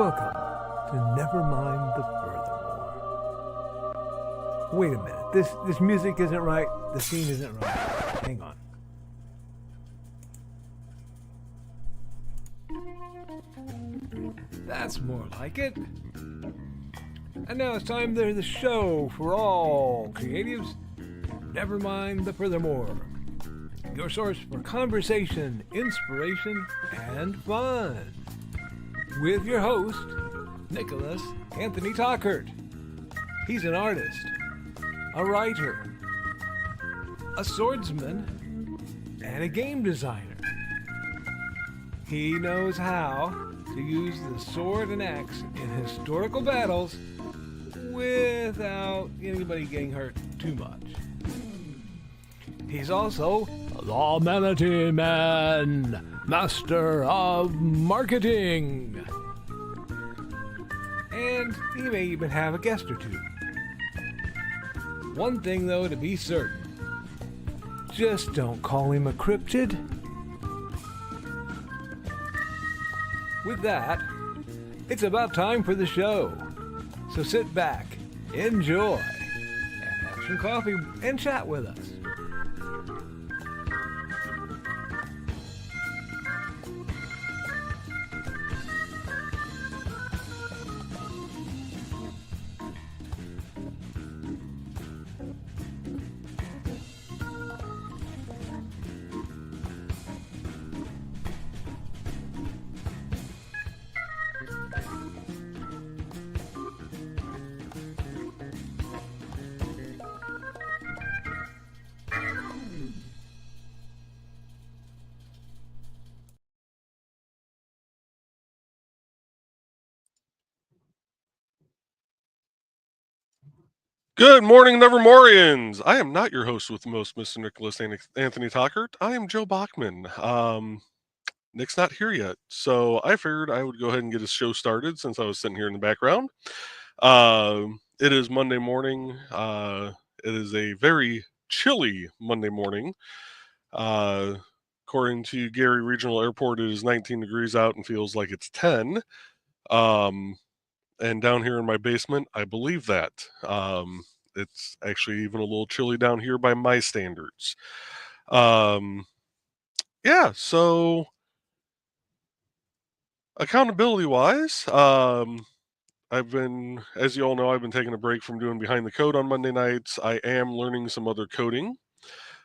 welcome to Nevermind the Furthermore. Wait a minute, this music isn't right, the scene isn't right. Hang on. That's more like it. And now it's time for the show for all creatives. Nevermind the Furthermore. Your source for conversation, inspiration, and fun. With your host, Nicholas Anthony Tockert. He's an artist, a writer, a swordsman, and a game designer. He knows how to use the sword and axe in historical battles without anybody getting hurt too much. He's also the Manatee Man, master of marketing. And he may even have a guest or two. One thing, though, to be certain. Just don't call him a cryptid. With that, it's about time for the show. So sit back, enjoy, and have some coffee and chat with us. Good morning, Nevermorians. I am not your host with the most, Mr. Nicholas Anthony Tockert. I am Joe Bachman. Nick's not here yet, so I figured I would go ahead and get his show started since I was sitting here in the background. It is Monday morning. It is a very chilly Monday morning. According to Gary Regional Airport, it is 19 degrees out and feels like it's 10. And down here in my basement, I believe that. It's actually even a little chilly down here by my standards. So accountability-wise, I've been, as you all know, I've been taking a break from doing Behind the Code on Monday nights. I am learning some other coding.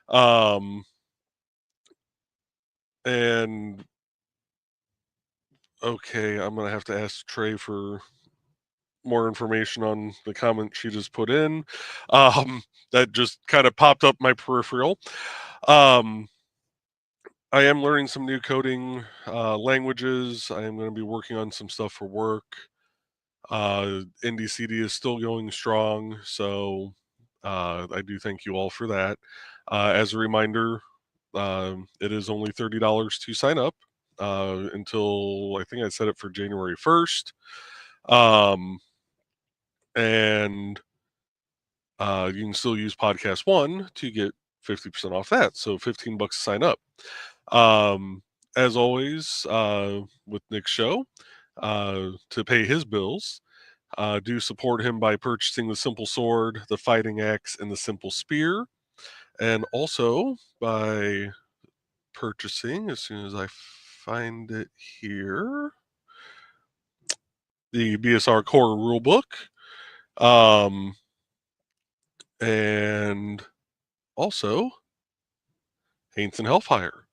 And okay, I'm going to have to ask Trey for more information on the comment she just put in. That just kind of popped up my peripheral. I am learning some new coding languages. I am going to be working on some stuff for work. Indie CD is still going strong, so I do thank you all for that. As a reminder, it is only $30 to sign up until I think I set it for January 1st. And you can still use Podcast One to get 50% off that. So $15 to sign up. As always, with Nick's show, to pay his bills, do support him by purchasing the Simple Sword, the Fighting Axe, and the Simple Spear. And also by purchasing, as soon as I find it here, the BSR Core Rulebook. And also Haints and Hellfire,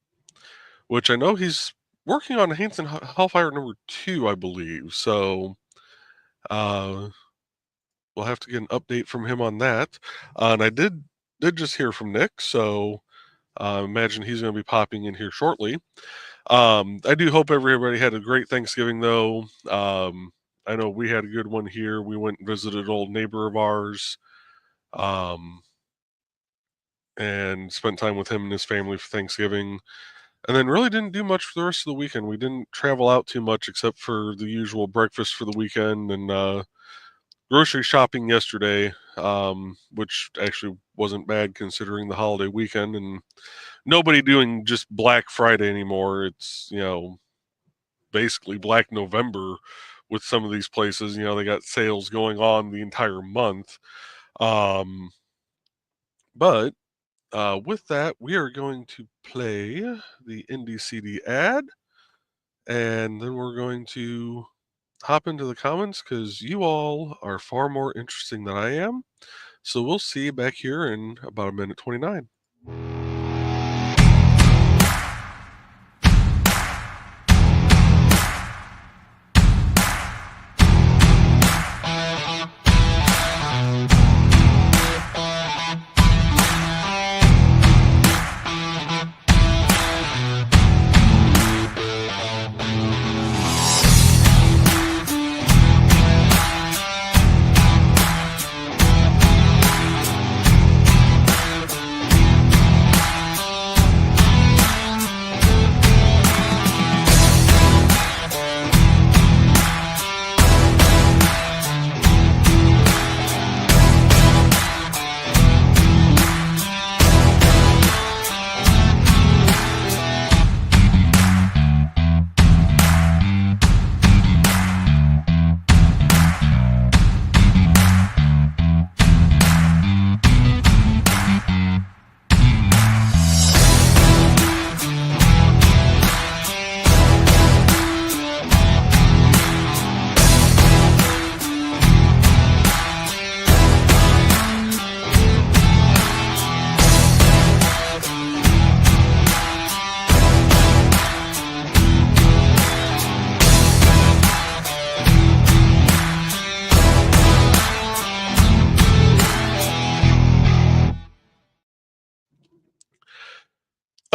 which I know he's working on Haints and Hellfire number 2, I believe. So we'll have to get an update from him on that. And I did just hear from Nick, so imagine he's going to be popping in here shortly. I do hope everybody had a great Thanksgiving, though. I know we had a good one here. We went and visited an old neighbor of ours. And spent time with him and his family for Thanksgiving, and then really didn't do much for the rest of the weekend. We didn't travel out too much except for the usual breakfast for the weekend and grocery shopping yesterday, which actually wasn't bad considering the holiday weekend and nobody doing just Black Friday anymore. It's, basically Black November with some of these places. They got sales going on the entire month. But with that, we are going to play the Indie CD ad, and then we're going to hop into the comments because you all are far more interesting than I am. So we'll see you back here in about a minute 29.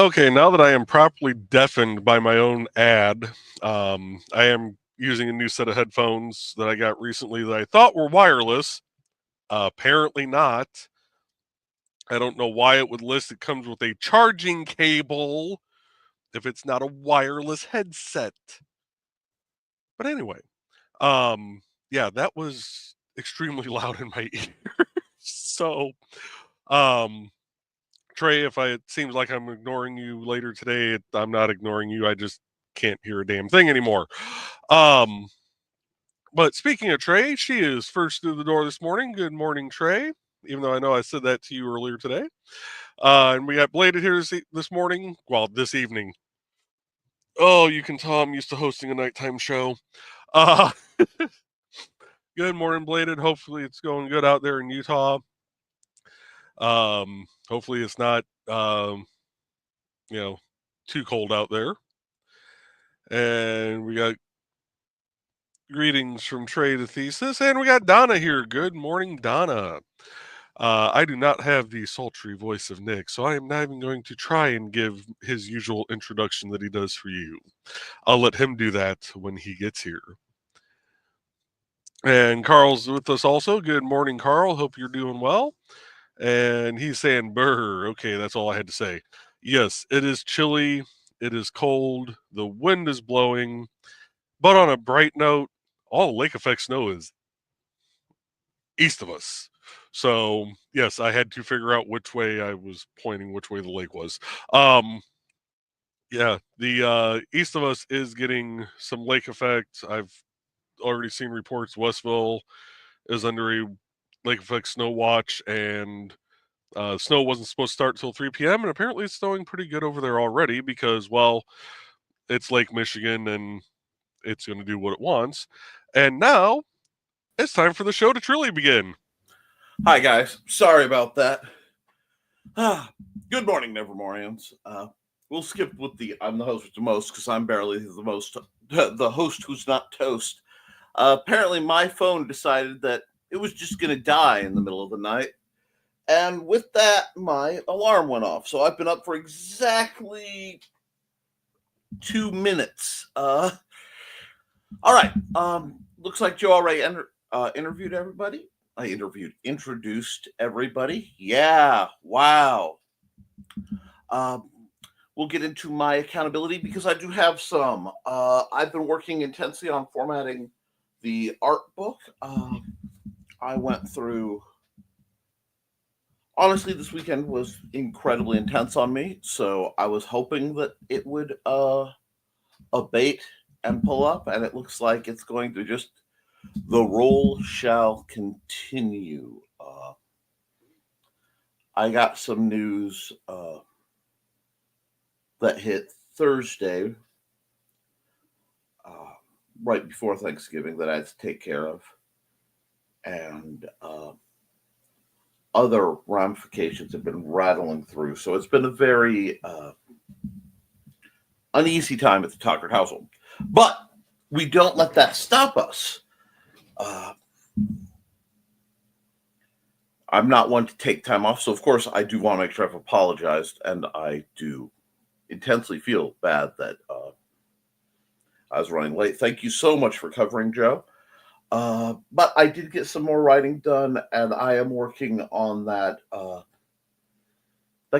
Okay, now that I am properly deafened by my own ad, I am using a new set of headphones that I got recently that I thought were wireless. Apparently not. I don't know why it would list it comes with a charging cable if it's not a wireless headset. But anyway, yeah, that was extremely loud in my ear. So, Trey, if it seems like I'm ignoring you later today, I'm not ignoring you. I just can't hear a damn thing anymore. But speaking of Trey, she is first through the door this morning. Good morning, Trey. Even though I know I said that to you earlier today. And we got Bladed here this morning. Well, this evening. Oh, you can tell I'm used to hosting a nighttime show. Good morning, Bladed. Hopefully it's going good out there in Utah. Hopefully it's not, too cold out there. And we got greetings from Trey the Thesis. And we got Donna here. Good morning, Donna. I do not have the sultry voice of Nick, so I am not even going to try and give his usual introduction that he does for you. I'll let him do that when he gets here. And Carl's with us also. Good morning, Carl. Hope you're doing well. And he's saying, "Brr." Okay, that's all I had to say. Yes, it is chilly. It is cold. The wind is blowing. But on a bright note, all lake effect snow is east of us. So, yes, I had to figure out which way I was pointing, which way the lake was. Yeah, the east of us is getting some lake effect. I've already seen reports Westville is under a lake effect snow watch, and snow wasn't supposed to start until 3 p.m., and apparently it's snowing pretty good over there already because, well, it's Lake Michigan and it's going to do what it wants. And now it's time for the show to truly begin. Hi, guys. Sorry about that. Good morning, Nevermorians. We'll skip with I'm the host with the most because I'm barely the host who's not toast. Apparently, my phone decided that it was just going to die in the middle of the night. And with that, my alarm went off. So I've been up for exactly 2 minutes. All right. Looks like Joe already interviewed everybody. Introduced everybody. Yeah. Wow. We'll get into my accountability because I do have some. I've been working intensely on formatting the art book. I went through. Honestly, this weekend was incredibly intense on me, so I was hoping that it would abate and pull up, and it looks like it's going to just the roll shall continue. I got some news that hit Thursday, right before Thanksgiving, that I had to take care of, and other ramifications have been rattling through. So it's been a very uneasy time at the Tockert household. But we don't let that stop us. I'm not one to take time off, so of course I do want to make sure I've apologized, and I do intensely feel bad that I was running late. Thank you so much for covering, Joe. But I did get some more writing done, and I am working on that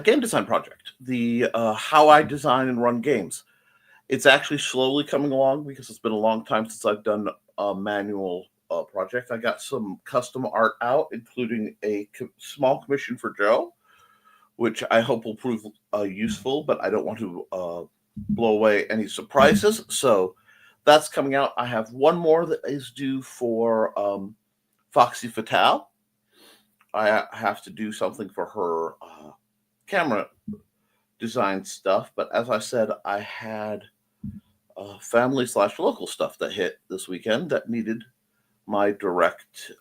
game design project, the how I design and run games. It's actually slowly coming along because it's been a long time since I've done a manual project. I got some custom art out, including a small commission for Joe, which I hope will prove useful, but I don't want to blow away any surprises. So that's coming out. I have one more that is due for Foxy Fatale. I have to do something for her camera design stuff, but as I said, I had family/local stuff that hit this weekend that needed my direct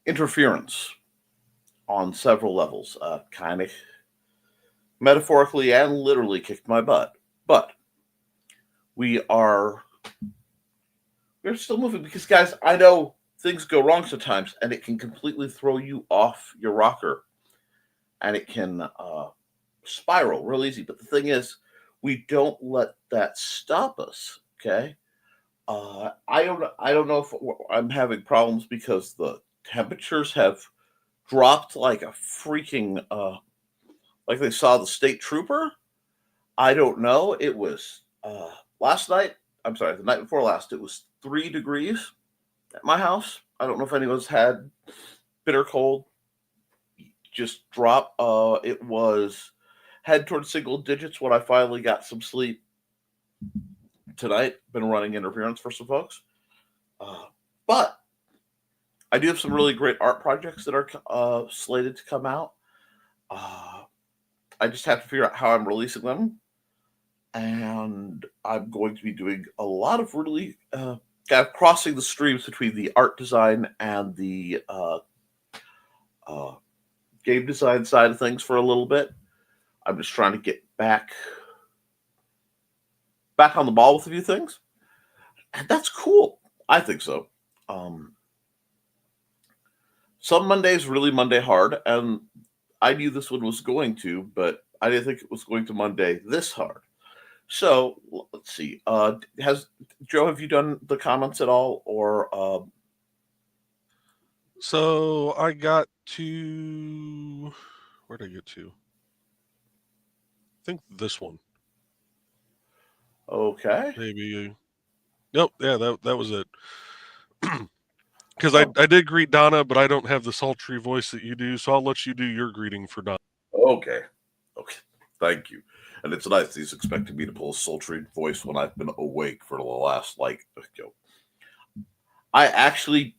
interference on several levels. Kind of metaphorically and literally kicked my butt, but we're still moving because, guys, I know things go wrong sometimes, and it can completely throw you off your rocker, and it can spiral real easy. But the thing is, we don't let that stop us. Okay, I don't know if I'm having problems because the temperatures have dropped like a freaking like they saw the state trooper. I don't know. It was last night. I'm sorry, the night before last. It was 3 degrees at my house. I don't know if anyone's had bitter cold just drop. It was head towards single digits when I finally got some sleep tonight. Been running interference for some folks. But I do have some really great art projects that are slated to come out. I just have to figure out how I'm releasing them. And I'm going to be doing a lot of really kind of crossing the streams between the art design and the game design side of things for a little bit. I'm just trying to get back on the ball with a few things. And that's cool. I think so. Some Mondays really Monday hard, and I knew this one was going to, but I didn't think it was going to Monday this hard. So let's see. Has Joe? Have you done the comments at all, or? So I got to where did I get to? I think this one. Okay. Maybe. Nope. Yeah, that was it. Because I did greet Donna, but I don't have the sultry voice that you do, so I'll let you do your greeting for Donna. Okay. Thank you. And it's nice he's expecting me to pull a sultry voice when I've been awake for the last, I actually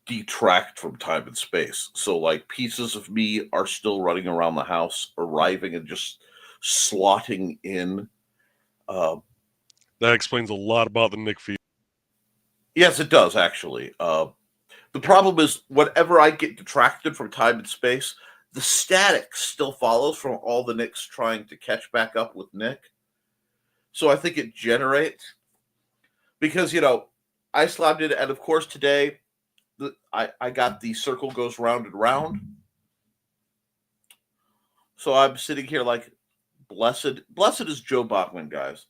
detract from time and space. So, pieces of me are still running around the house, arriving and just slotting in. That explains a lot about the Nick feed. Yes, it does, actually. The problem is, whenever I get detracted from time and space, the static still follows from all the Nicks trying to catch back up with Nick. So I think it generates. Because, I slapped it, and of course today, I got the circle goes round and round. So I'm sitting here like, blessed is Joe Bachman, guys.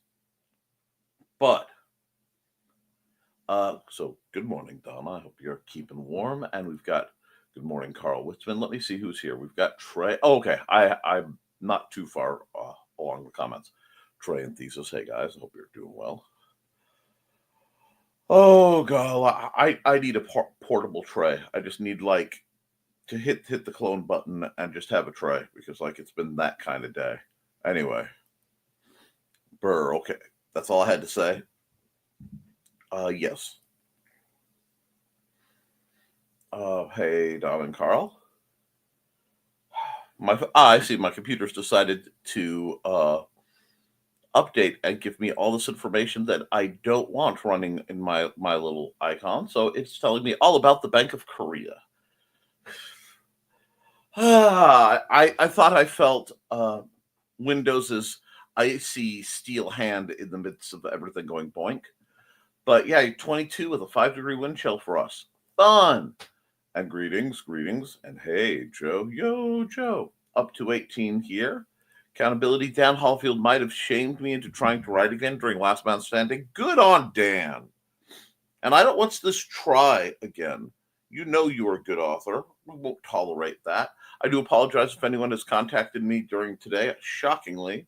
But, so good morning, Donna. I hope you're keeping warm. And we've got, good morning, Carl Witzman. Let me see who's here. We've got Trey. Oh, okay. I'm not too far along the comments. Trey and Thesis. Hey, guys. I hope you're doing well. Oh, God. I need a portable tray. I just need, to hit the clone button and just have a tray because, it's been that kind of day. Anyway. Burr. Okay. That's all I had to say. Yes. Hey, Don and Carl. I see my computer's decided to update and give me all this information that I don't want running in my little icon. So it's telling me all about the Bank of Korea. I thought I felt Windows's icy steel hand in the midst of everything going boink. But yeah, 22 with a 5-degree wind chill for us. Fun. And greetings, and hey, Joe, yo, Joe. Up to 18 here. Accountability, Dan Hallfield might have shamed me into trying to write again during Last Man Standing. Good on Dan. And I don't want this try again. You know you're a good author. We won't tolerate that. I do apologize if anyone has contacted me during today. Shockingly,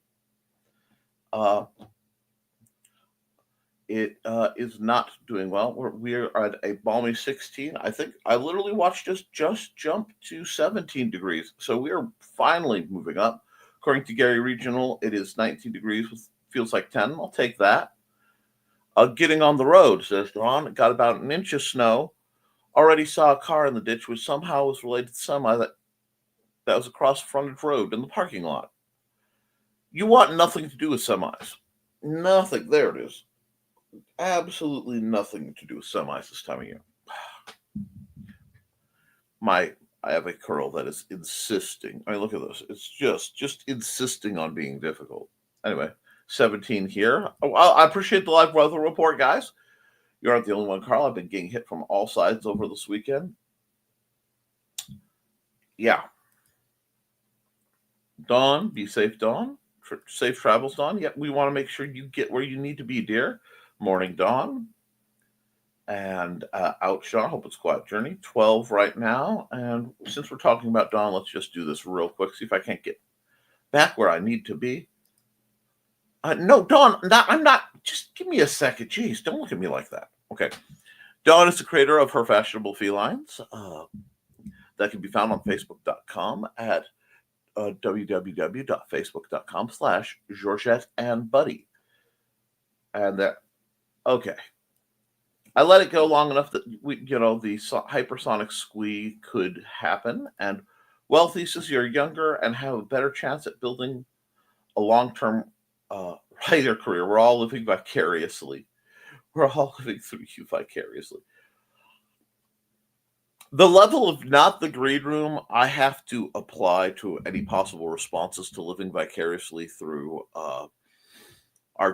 it is not doing well. We're at a balmy 16. I think I literally watched us just jump to 17 degrees. So we are finally moving up. According to Gary Regional, it is 19 degrees, feels like 10. I'll take that. Getting on the road, says Dawn. Got about an inch of snow. Already saw a car in the ditch, which somehow was related to semi that was across frontage road in the parking lot. You want nothing to do with semis. Nothing. There it is. Absolutely nothing to do with semis this time of year. I have a curl that is insisting. I mean, look at this. It's just insisting on being difficult. Anyway, 17 here. I appreciate the live weather report, guys. You aren't the only one, Carl. I've been getting hit from all sides over this weekend. Yeah. Dawn, be safe, Dawn. Safe travels, Dawn. Yep, we want to make sure you get where you need to be, dear. Morning, Dawn. And out, Sean. Hope it's a quiet journey. 12 right now. And since we're talking about Dawn, let's just do this real quick. See if I can't get back where I need to be. No, Dawn, I'm not. Just give me a second. Jeez, don't look at me like that. Okay. Dawn is the creator of Her Fashionable Felines. That can be found on Facebook.com at www.facebook.com/Georgette and Buddy. And that, okay. I let it go long enough that the hypersonic squee could happen. And well, thesis, you're younger and have a better chance at building a long-term writer career. We're all living vicariously. We're all living through you vicariously. The level of not the green room I have to apply to any possible responses to living vicariously through our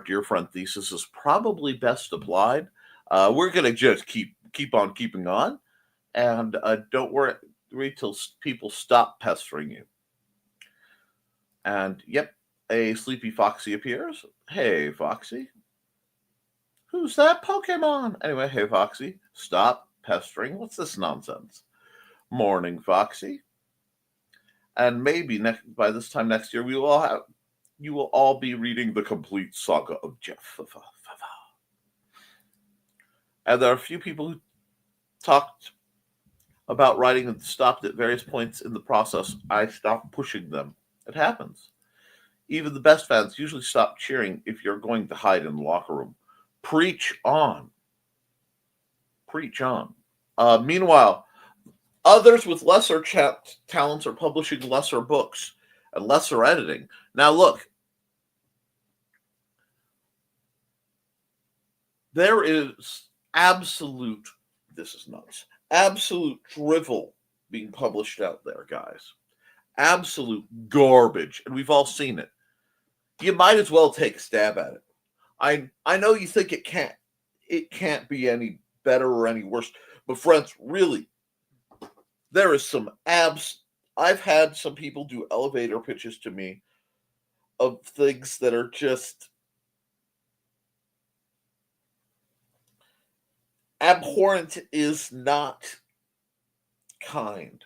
dear friend thesis is probably best applied. We're going to just keep on keeping on, and don't worry till people stop pestering you. And yep, a sleepy Foxy appears. Hey, Foxy. Who's that Pokemon? Anyway, hey, Foxy, stop pestering. What's this nonsense? Morning, Foxy. And maybe by this time next year, you will all be reading the complete saga of Jeff. And there are a few people who talked about writing and stopped at various points in the process. I stopped pushing them. It happens. Even the best fans usually stop cheering if you're going to hide in the locker room. Preach on. Preach on. Meanwhile, others with lesser talents are publishing lesser books and lesser editing. Now, look. There is this is nuts, absolute drivel being published out there, guys. Absolute garbage. And we've all seen it. You might as well take a stab at it. I know you think it can't be any better or any worse, but friends, really, there is some I've had some people do elevator pitches to me of things that are just abhorrent is not kind.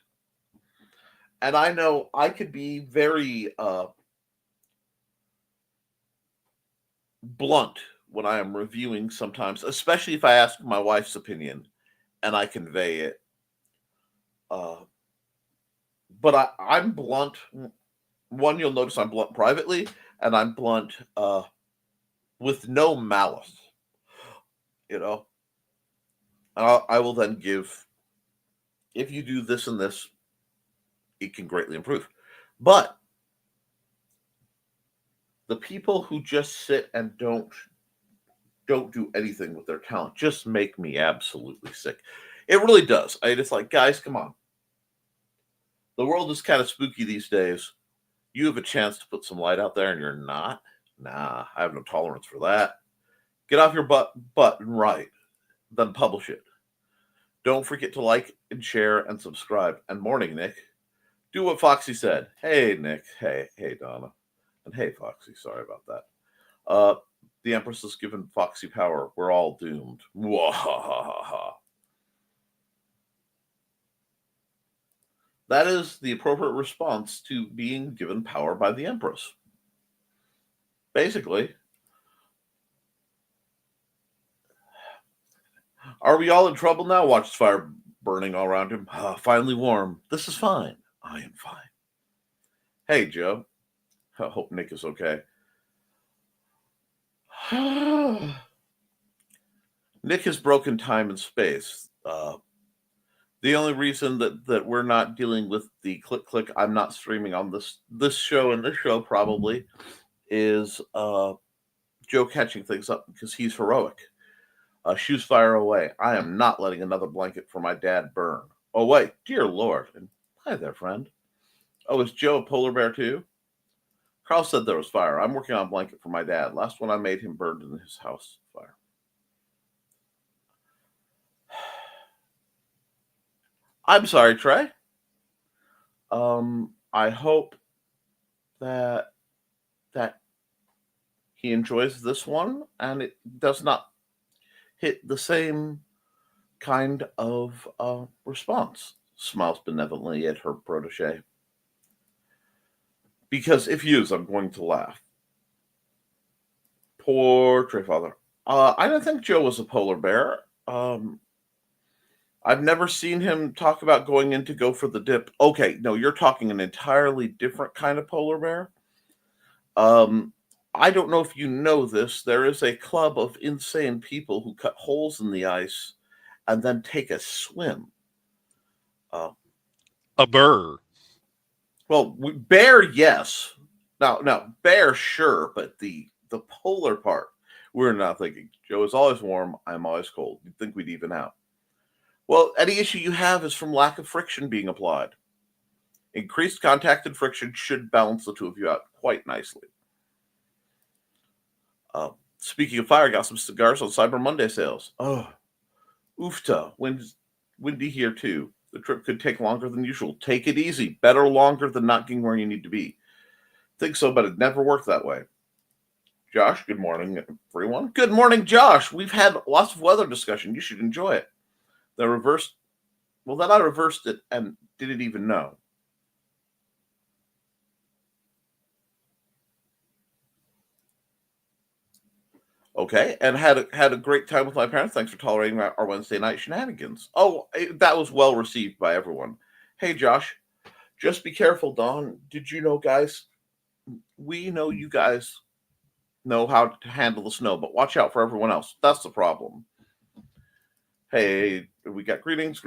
And I know I could be very blunt when I am reviewing sometimes, especially if I ask my wife's opinion and I convey it. But I'm blunt. One, you'll notice I'm blunt privately, and I'm blunt with no malice, you know. I will then give, if you do this and this, it can greatly improve. But the people who just sit and don't do anything with their talent just make me absolutely sick. It really does. It's like, guys, come on. The world is kind of spooky these days. You have a chance to put some light out there and you're not. Nah, I have no tolerance for that. Get off your butt and write, then publish it. Don't forget to like and share and subscribe. And morning, Nick. Do what Foxy said. Hey, Nick. Hey, Donna. And hey, Foxy. Sorry about that. The Empress has given Foxy power. We're all doomed. Wahahaha. That is the appropriate response to being given power by the Empress. Basically. Are we all in trouble now? Watch the fire burning all around him. Finally warm. This is fine. I am fine. Hey, Joe. I hope Nick is okay. Nick has broken time and space. The only reason that we're not dealing with the click, I'm not streaming on this show and this show probably is Joe catching things up because he's heroic. Shoes fire away. I am not letting another blanket for my dad burn. Oh, wait. Dear Lord. And hi there, friend. Oh, is Joe a polar bear too? Carl said there was fire. I'm working on a blanket for my dad. Last one I made him burned in his house fire. I'm sorry, Trey. I hope that he enjoys this one and it does not hit the same kind of response. Smiles benevolently at her protege. Because if he is, I'm going to laugh. Poor Trey Father. I don't think Joe was a polar bear. I've never seen him talk about going in to go for the dip. Okay, no, you're talking an entirely different kind of polar bear. I don't know if you know this. There is a club of insane people who cut holes in the ice and then take a swim. A burr. Well, bear, yes. Now, bear, sure, but the polar part, we're not thinking. Joe is always warm. I'm always cold. You'd think we'd even out. Well, any issue you have is from lack of friction being applied. Increased contact and friction should balance the two of you out quite nicely. Speaking of fire, got some cigars on Cyber Monday sales. Oh, oofta. Windy here too. The trip could take longer than usual. Take it easy. Better longer than not getting where you need to be. Think so, but it never worked that way. Josh, good morning, everyone. Good morning, Josh. We've had lots of weather discussion. You should enjoy it. Then I reversed it and didn't even know. Okay, and had a great time with my parents. Thanks for tolerating our Wednesday night shenanigans. Oh, that was well received by everyone. Hey, Josh, just be careful, Dawn. Did you know, guys? We know you guys know how to handle the snow, but watch out for everyone else. That's the problem. Hey, we got greetings.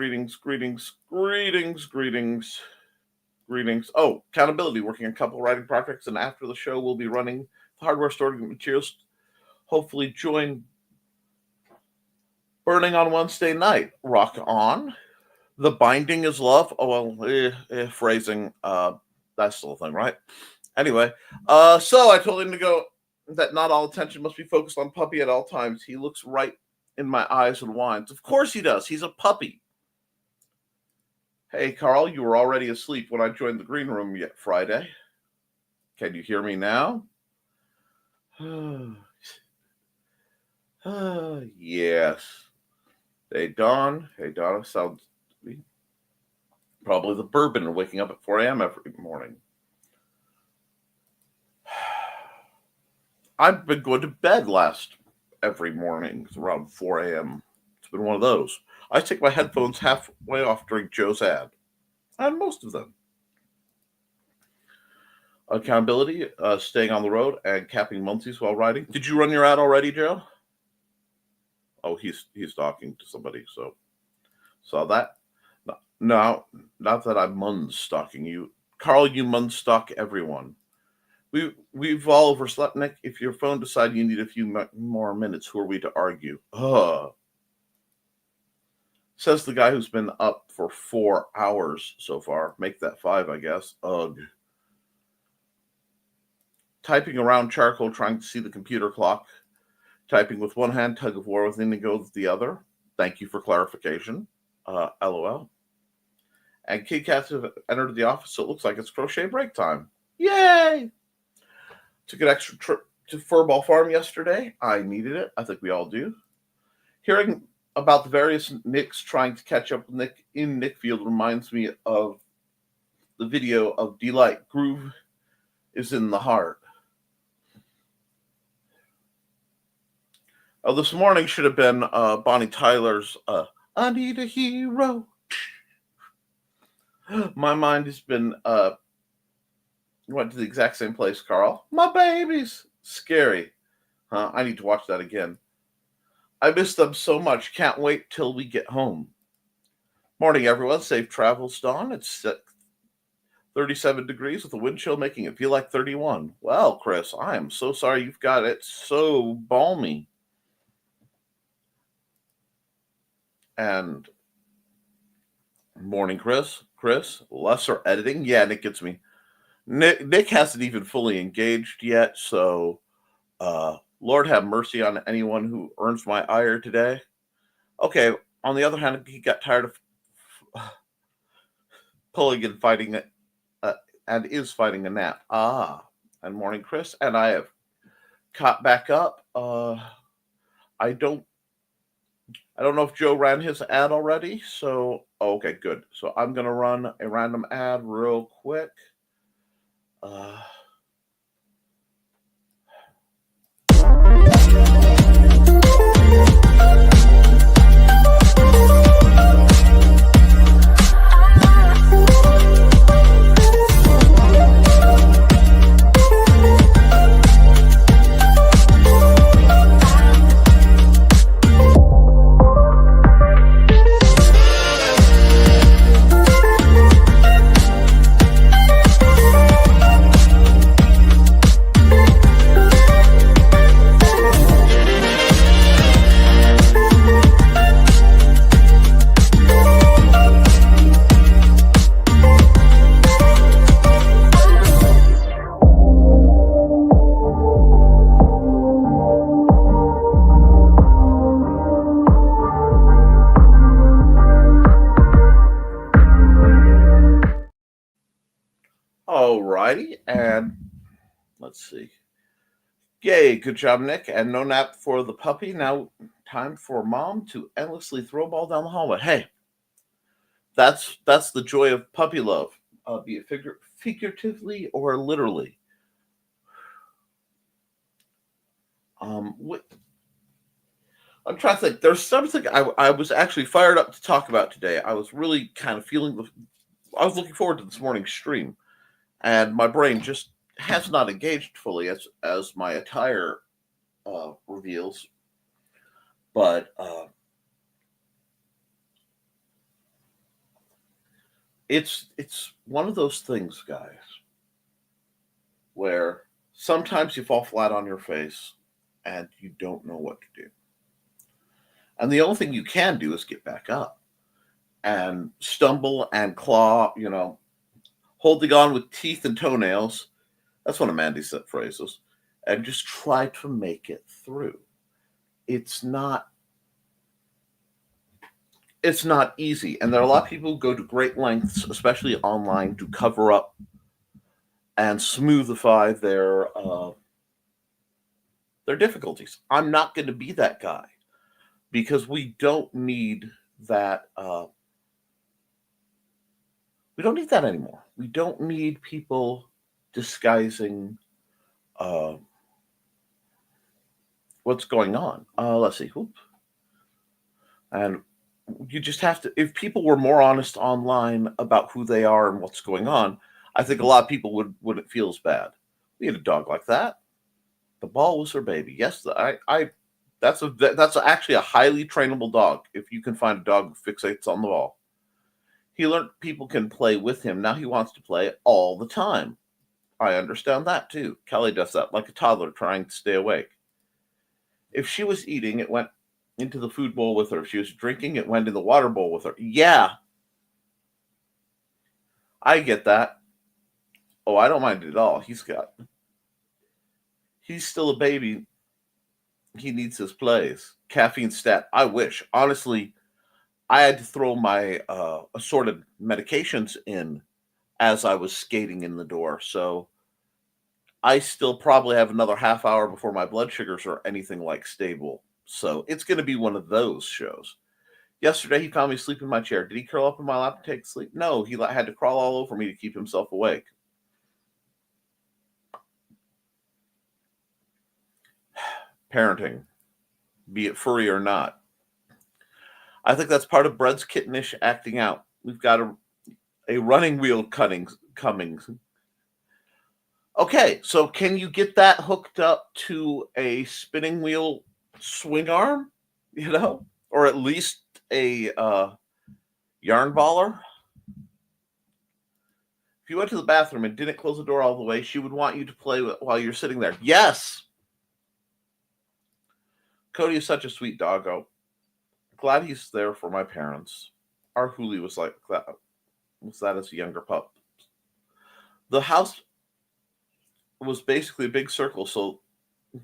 Oh, accountability, working on a couple writing projects, and after the show, we'll be running the hardware store to get materials. Hopefully join Burning on Wednesday night. Rock on. The binding is love. Oh, well, phrasing. That's still a thing, right? Anyway, so I told him to go that not all attention must be focused on Puppy at all times. He looks right in my eyes and whines. Of course he does. He's a puppy. Hey, Carl, you were already asleep when I joined the green room yet Friday. Can you hear me now? Yes. Hey, Dawn. Hey, Donna. Sounds probably the bourbon and waking up at 4 a.m. every morning. I've been going to bed every morning around 4 a.m. It's been one of those. I take my headphones halfway off during Joe's ad. And most of them. accountability, staying on the road, and capping monthlies while riding. Did you run your ad already, Joe? Oh, he's talking to somebody. So saw that. No, not that I'm stalking you, Carl. You stalk everyone. We've all overslept, Nick. If your phone decided you need a few more minutes, who are we to argue? Says the guy who's been up for 4 hours so far. Make that 5, I guess. Ugh. Typing around charcoal, trying to see the computer clock. Typing with one hand, tug of war with indigo with the other. Thank you for clarification. LOL. And Kit Kats have entered the office, so it looks like it's crochet break time. Yay! Took an extra trip to Furball Farm yesterday. I needed it. I think we all do. Hearing about the various Nicks trying to catch up with Nick in Nickfield reminds me of the video of Delight. Groove is in the heart. Oh, this morning should have been Bonnie Tyler's I Need a Hero. My mind has been went to the exact same place, Carl. My babies. Scary. Huh? I need to watch that again. I miss them so much. Can't wait till we get home. Morning, everyone. Safe travels, Dawn. It's 37 degrees with a wind chill making it feel like 31. Well, Chris, I am so sorry you've got it so balmy. And morning, Chris. Chris, lesser editing. Yeah, Nick gets me. Nick hasn't even fully engaged yet, so Lord have mercy on anyone who earns my ire today. Okay, on the other hand, he got tired of pulling and fighting it, and is fighting a nap. And morning, Chris, and I have caught back up. I don't know if Joe ran his ad already, so okay, good. So I'm gonna run a random ad real quick. Alrighty, and let's see. Yay, good job, Nick. And no nap for the puppy. Now time for mom to endlessly throw a ball down the hallway. Hey, that's the joy of puppy love, be it figuratively or literally. I'm trying to think. There's something I was actually fired up to talk about today. I was really kind of I was looking forward to this morning's stream, and my brain just has not engaged fully as my attire reveals. But it's one of those things, guys, where sometimes you fall flat on your face and you don't know what to do. And the only thing you can do is get back up and stumble and claw, holding on with teeth and toenails. That's one of Mandy's set phrases. And just try to make it through. It's not easy. And there are a lot of people who go to great lengths, especially online, to cover up and smoothify their difficulties. I'm not going to be that guy, because we don't need that. We don't need that anymore. We don't need people disguising what's going on. Let's see. And you just have to, if people were more honest online about who they are and what's going on, I think a lot of people wouldn't feel as bad. We had a dog like that. The ball was her baby. Yes, that's actually a highly trainable dog. If you can find a dog who fixates on the ball, he learned people can play with him. Now he wants to play all the time. I understand that too. Kelly does that like a toddler trying to stay awake. If she was eating, it went into the food bowl with her. If she was drinking, it went in the water bowl with her. Yeah, I get that. Oh, I don't mind it at all. He's still a baby. He needs his plays. Caffeine stat. I wish. Honestly, I had to throw my assorted medications in as I was skating in the door. So I still probably have another half hour before my blood sugars are anything like stable. So it's going to be one of those shows. Yesterday, he found me asleep in my chair. Did he curl up in my lap and take sleep? No, he had to crawl all over me to keep himself awake. Parenting, be it furry or not. I think that's part of Brett's kittenish acting out. We've got a running wheel coming. Okay, so can you get that hooked up to a spinning wheel swing arm? Or at least a yarn baller? If you went to the bathroom and didn't close the door all the way, she would want you to play while you're sitting there. Yes! Cody is such a sweet doggo. Glad he's there for my parents. Our Huli was like that. Was that as a younger pup? The house was basically a big circle, so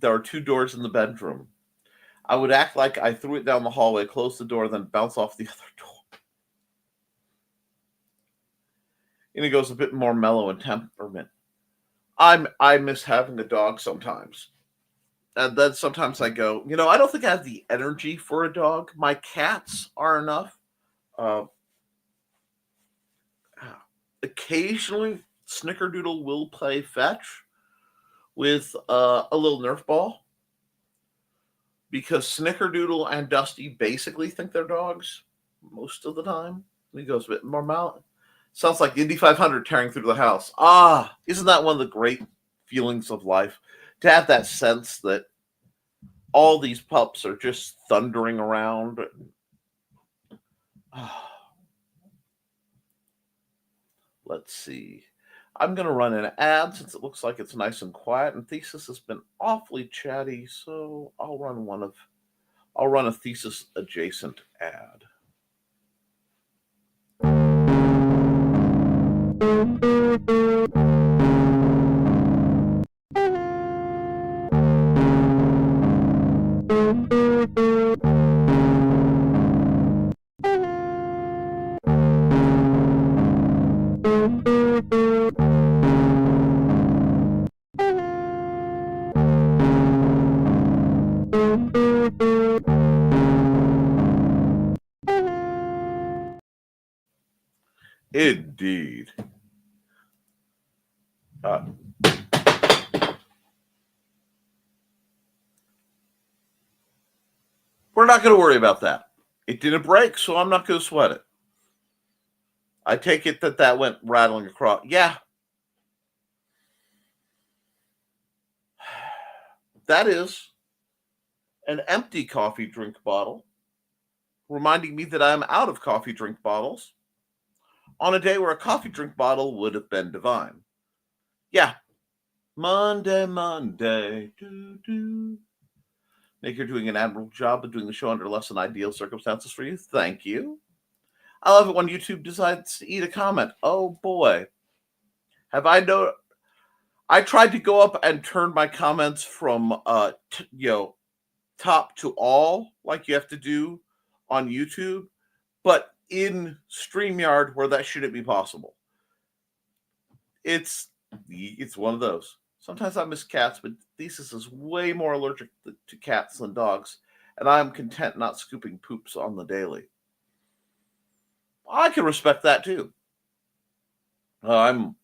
there are 2 doors in the bedroom. I would act like I threw it down the hallway, close the door, then bounce off the other door. And he goes a bit more mellow in temperament. I miss having a dog sometimes. And then sometimes I go, I don't think I have the energy for a dog. My cats are enough. Occasionally, Snickerdoodle will play fetch with a little Nerf ball. Because Snickerdoodle and Dusty basically think they're dogs most of the time. He goes a bit more mellow. Sounds like Indy 500 tearing through the house. Isn't that one of the great feelings of life? To have that sense that all these pups are just thundering around. Let's see. I'm going to run an ad since it looks like it's nice and quiet. And Thesis has been awfully chatty, so I'll run a Thesis adjacent ad. Indeed. We're not going to worry about that. It didn't break, so I'm not going to sweat it. I take it that went rattling across. Yeah. That is an empty coffee drink bottle, reminding me that I'm out of coffee drink bottles on a day where a coffee drink bottle would have been divine. Yeah. Monday. Nick, you're doing an admirable job of doing the show under less than ideal circumstances for you. Thank you. I love it when YouTube decides to eat a comment. Oh, boy. Have I known... I tried to go up and turn my comments from, top to all, like you have to do on YouTube, but in StreamYard where that shouldn't be possible. It's one of those. Sometimes I miss cats, but Thesis is way more allergic to cats than dogs, and I'm content not scooping poops on the daily. I can respect that too. I'm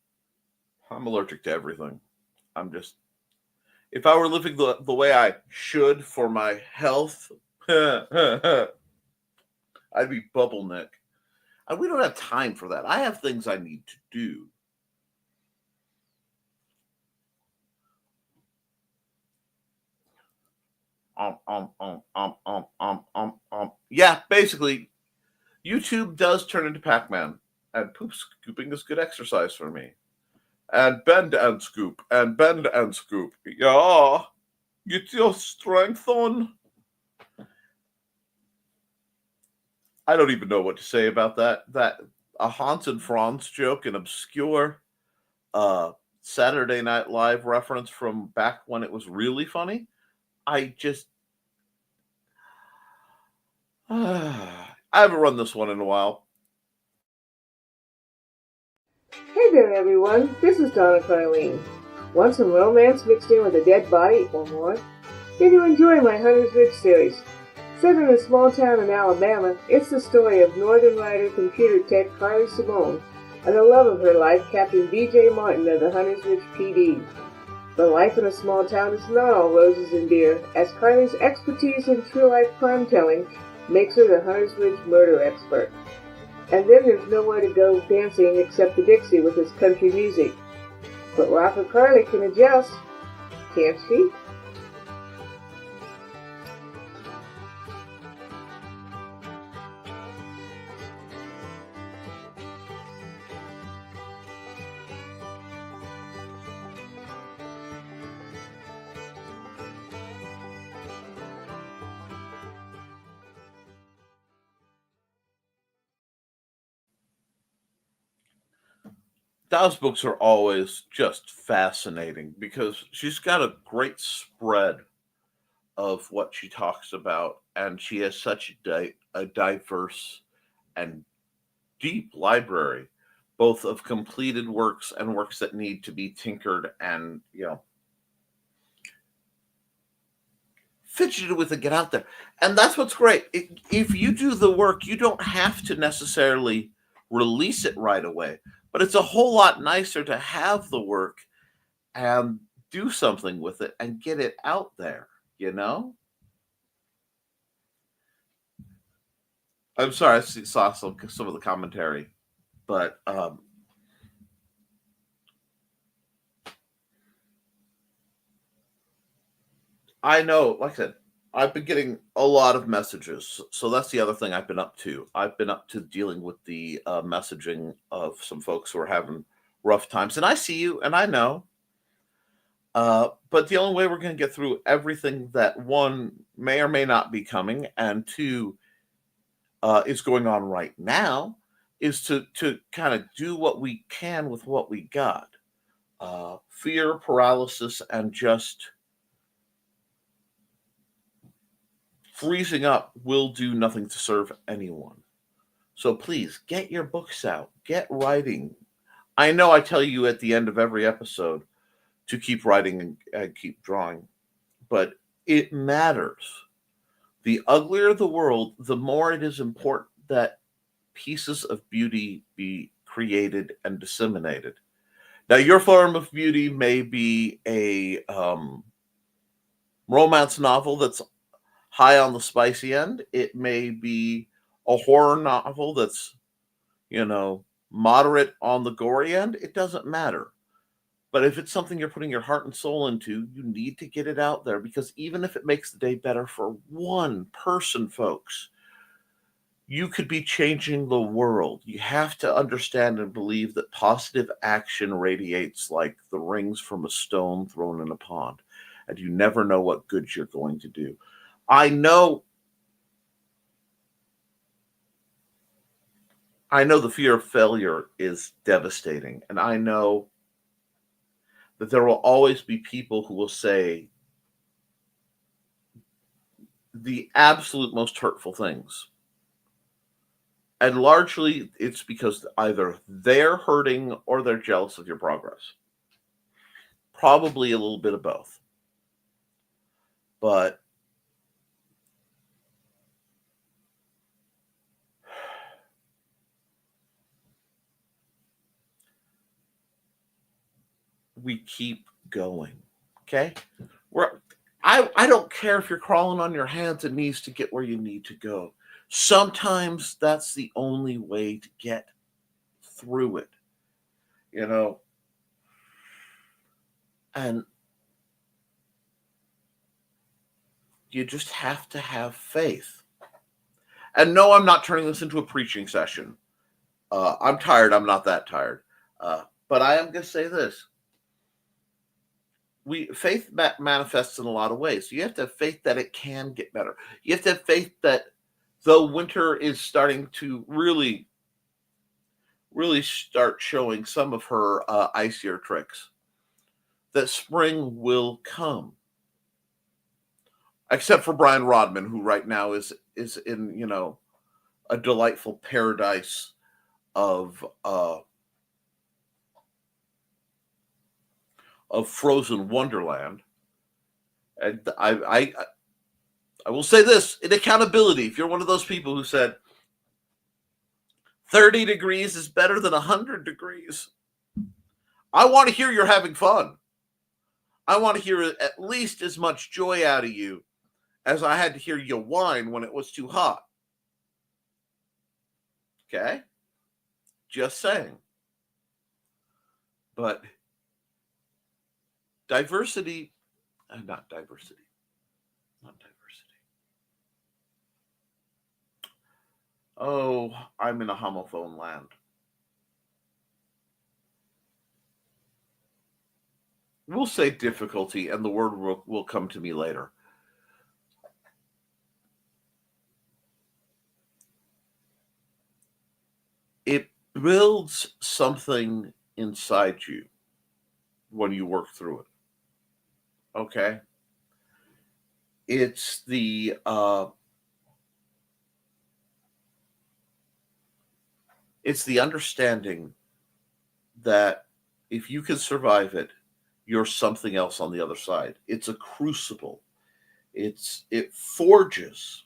allergic to everything. If I were living the way I should for my health, I'd be Bubble Nick. And we don't have time for that. I have things I need to do. Yeah, basically, YouTube does turn into Pac-Man, and poop scooping is good exercise for me. And bend and scoop, and bend and scoop. Yeah, get your strength on. I don't even know what to say about that. That a Hans and Franz joke, an obscure Saturday Night Live reference from back when it was really funny. I just I haven't run this one in a while. Hey there, everyone. This is Donna Carlene. Want some romance mixed in with a dead body or more? Then you enjoy my Hunter's Ridge series. Set in a small town in Alabama, it's the story of Northern Rider computer tech Carly Simone and the love of her life, Captain B.J. Martin of the Hunter's Ridge PD. But life in a small town is not all roses and beer, as Carly's expertise in true-life crime telling makes her the Hunter's Ridge murder expert. And then there's nowhere to go dancing except the Dixie with its country music. But Rocker Carly can adjust, can't she? Those books are always just fascinating because she's got a great spread of what she talks about, and she has such a diverse and deep library, both of completed works and works that need to be tinkered and fidgeted with and get out there. And that's what's great. If you do the work, you don't have to necessarily release it right away, but it's a whole lot nicer to have the work and do something with it and get it out there, you know? I'm sorry, I saw some of the commentary, but I know, like I said, I've been getting a lot of messages. So that's the other thing I've been up to. I've been up to dealing with the messaging of some folks who are having rough times. And I see you and I know. But the only way we're going to get through everything that one may or may not be coming, and two is going on right now, is to kind of do what we can with what we got. Fear, paralysis, and just freezing up will do nothing to serve anyone. So please get your books out, get writing. I know I tell you at the end of every episode to keep writing and keep drawing, but it matters. The uglier the world, the more it is important that pieces of beauty be created and disseminated. Now, your form of beauty may be a romance novel that's high on the spicy end. It may be a horror novel that's, moderate on the gory end. It doesn't matter. But if it's something you're putting your heart and soul into, you need to get it out there, because even if it makes the day better for one person, folks, you could be changing the world. You have to understand and believe that positive action radiates like the rings from a stone thrown in a pond, and you never know what good you're going to do. I know the fear of failure is devastating, and I know that there will always be people who will say the absolute most hurtful things. And largely it's because either they're hurting or they're jealous of your progress. Probably a little bit of both. But we keep going. Okay? I don't care if you're crawling on your hands and knees to get where you need to go. Sometimes that's the only way to get through it. And you just have to have faith. And no, I'm not turning this into a preaching session. I'm tired. I'm not that tired. But I am going to say this. Faith manifests in a lot of ways. You have to have faith that it can get better. You have to have faith that though winter is starting to really start showing some of her icier tricks, that spring will come. Except for Brian Rodman, who right now is in a delightful paradise of frozen wonderland. And I will say this in accountability: if you're one of those people who said 30 degrees is better than 100 degrees, I want to hear you're having fun. I want to hear at least as much joy out of you as I had to hear you whine when it was too hot. Okay? Just saying. But not diversity. Oh, I'm in a homophone land. We'll say difficulty, and the word will come to me later. It builds something inside you when you work through it. Okay? It's the understanding that if you can survive it, you're something else on the other side. It's a crucible. It forges.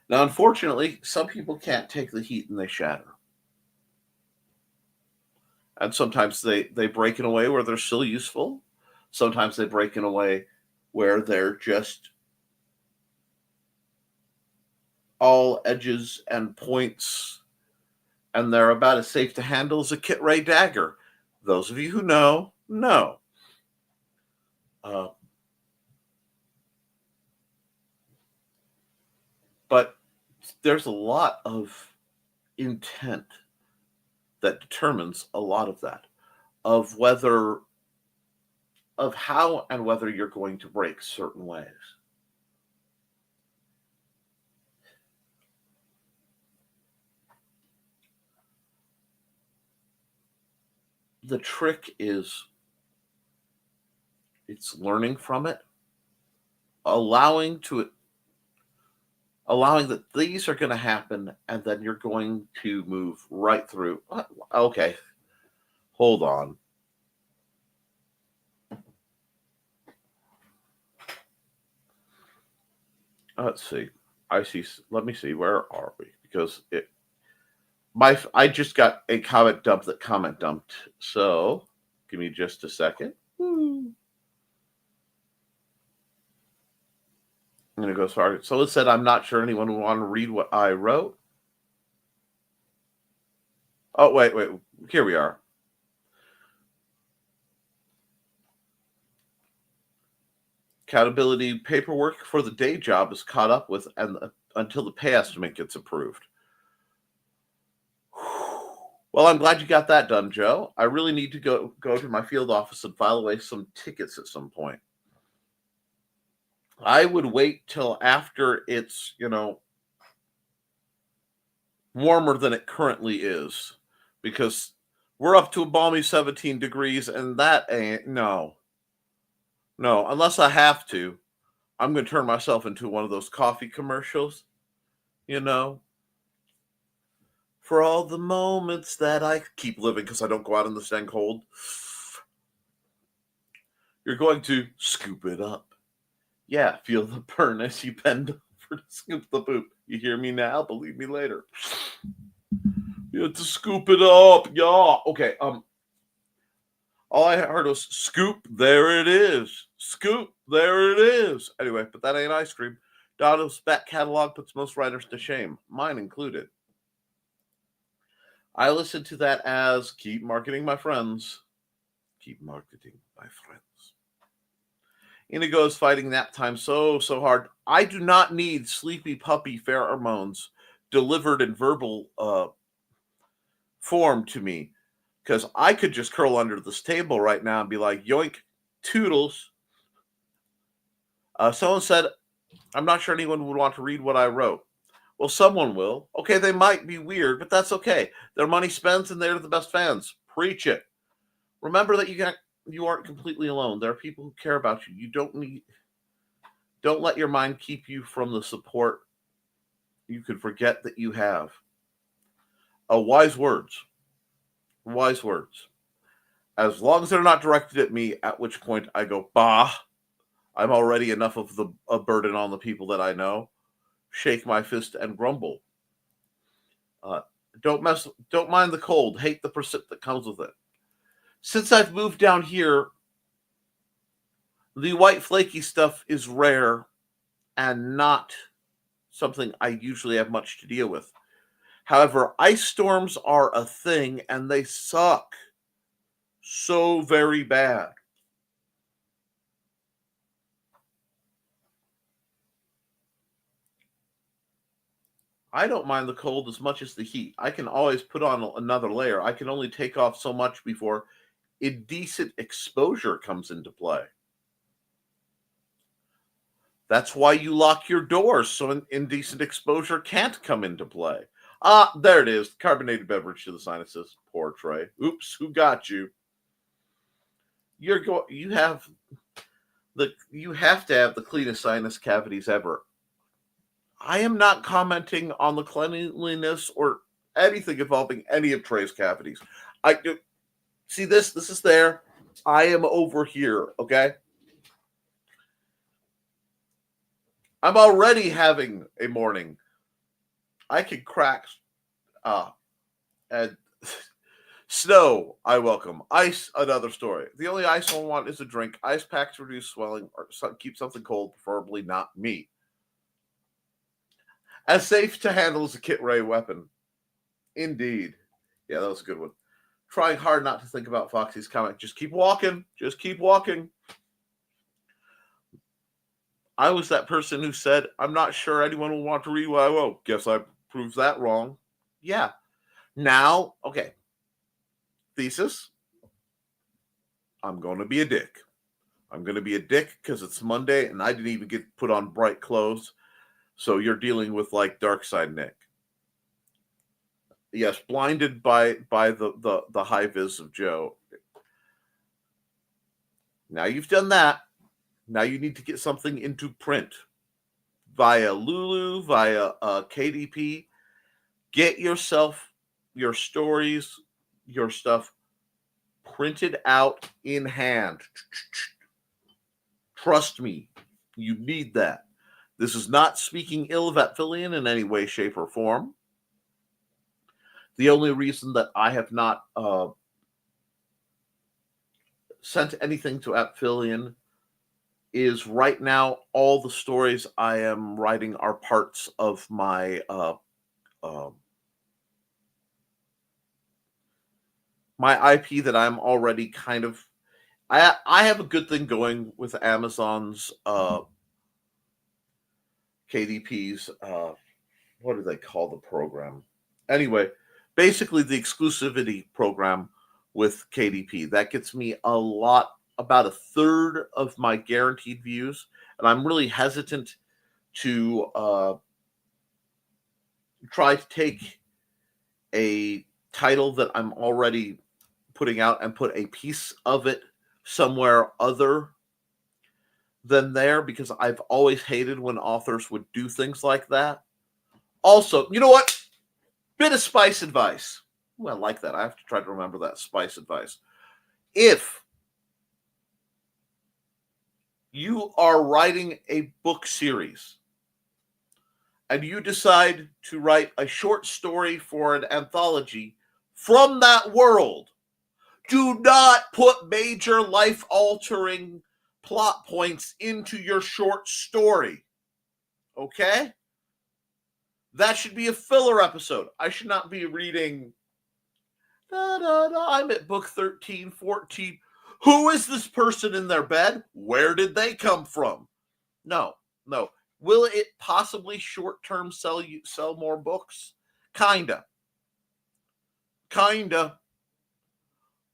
Now, unfortunately, some people can't take the heat and they shatter. And sometimes they break in a way where they're still useful. Sometimes they break in a way where they're just all edges and points, and they're about as safe to handle as a Kit Ray dagger. Those of you who know. But there's a lot of intent that determines a lot of that, of how and whether you're going to break certain ways. The trick is it's learning from it, allowing that these are going to happen, and then you're going to move right through. Okay, hold on. Let's see. I see. Let me see. Where are we? Because I just got a comment dump that comment dumped. So give me just a second. I'm going to go sorry. So it said, I'm not sure anyone would want to read what I wrote. Oh, wait. Here we are. Accountability paperwork for the day job is caught up with until the pay estimate gets approved. Well, I'm glad you got that done, Joe. I really need to go to my field office and file away some tickets at some point. I would wait till after it's, warmer than it currently is, because we're up to a balmy 17 degrees, and that ain't, no, unless I have to, I'm going to turn myself into one of those coffee commercials, for all the moments that I keep living because I don't go out in the stand cold. You're going to scoop it up. Yeah, feel the burn as you bend over to scoop the poop. You hear me now? Believe me later. You have to scoop it up. Yeah. Okay. All I heard was scoop. There it is. Scoop. There it is. Anyway, but that ain't ice cream. Donald's back catalog puts most writers to shame, mine included. I listen to that as keep marketing my friends. Keep marketing my friends. Inigo is fighting nap time so hard. I do not need sleepy puppy pheromones delivered in verbal form to me, because I could just curl under this table right now and be like, yoink, toodles. Someone said, I'm not sure anyone would want to read what I wrote. Well, someone will. Okay, they might be weird, but that's okay. Their money spent and they're the best fans. Preach it. Remember that you aren't completely alone. There are people who care about you. Don't let your mind keep you from the support you could forget that you have. Wise words. Wise words. As long as they're not directed at me, at which point I go, bah, I'm already enough of a burden on the people that I know. Shake my fist and grumble. Don't mind the cold. Hate the precip that comes with it. Since I've moved down here, the white flaky stuff is rare and not something I usually have much to deal with. However, ice storms are a thing and they suck so very bad. I don't mind the cold as much as the heat. I can always put on another layer. I can only take off so much before indecent exposure comes into play. That's why you lock your doors so indecent exposure can't come into play. There it is. Carbonated beverage to the sinuses. Poor Trey. Oops, who got you? You have to have the cleanest sinus cavities ever. I am not commenting on the cleanliness or anything involving any of Trey's cavities. I do see this. This is there. I am over here. Okay. I'm already having a morning. I can crack. And snow, I welcome. Ice, another story. The only ice I want is a drink. Ice packs reduce swelling or keep something cold, preferably not me. As safe to handle as a Kit Ray weapon. Indeed. Yeah, that was a good one. Trying hard not to think about Foxy's comic. Just keep walking. Just keep walking. I was that person who said, I'm not sure anyone will want to read what I wrote. Guess I proved that wrong. Yeah. Now, okay. Thesis. I'm going to be a dick. I'm going to be a dick because it's Monday and I didn't even get put on bright clothes. So you're dealing with like Dark Side Nick. Yes, blinded by the high vis of Joe. Now you've done that. Now you need to get something into print via Lulu, via KDP. Get yourself your stories, your stuff printed out in hand. Trust me, you need that. This is not speaking ill of Apfillian in any way, shape, or form. The only reason that I have not sent anything to Apfillian is right now all the stories I am writing are parts of my my IP that I'm already kind of. I have a good thing going with Amazon's KDP's, what do they call the program? Anyway, basically the exclusivity program with KDP. That gets me about a third of my guaranteed views. And I'm really hesitant to try to take a title that I'm already putting out and put a piece of it somewhere other than there, because I've always hated when authors would do things like that. Also, you know what? Bit of spice advice. Ooh, I like that. I have to try to remember that spice advice. If you are writing a book series and you decide to write a short story for an anthology from that world, do not put major life-altering plot points into your short story. Okay? That should be a filler episode. I should not be reading, I'm at book 13, 14. Who is this person in their bed? Where did they come from? No. Will it possibly short-term sell more books? Kinda.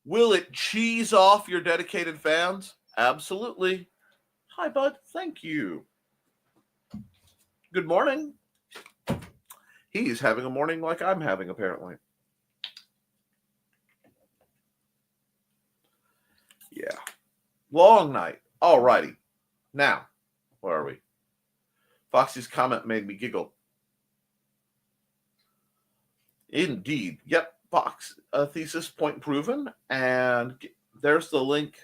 Will it cheese off your dedicated fans? Absolutely. Hi, bud. Thank you. Good morning. He's having a morning like I'm having, apparently. Yeah. Long night. All righty. Now, where are we? Foxy's comment made me giggle. Indeed. Yep. Fox thesis point proven. And there's the link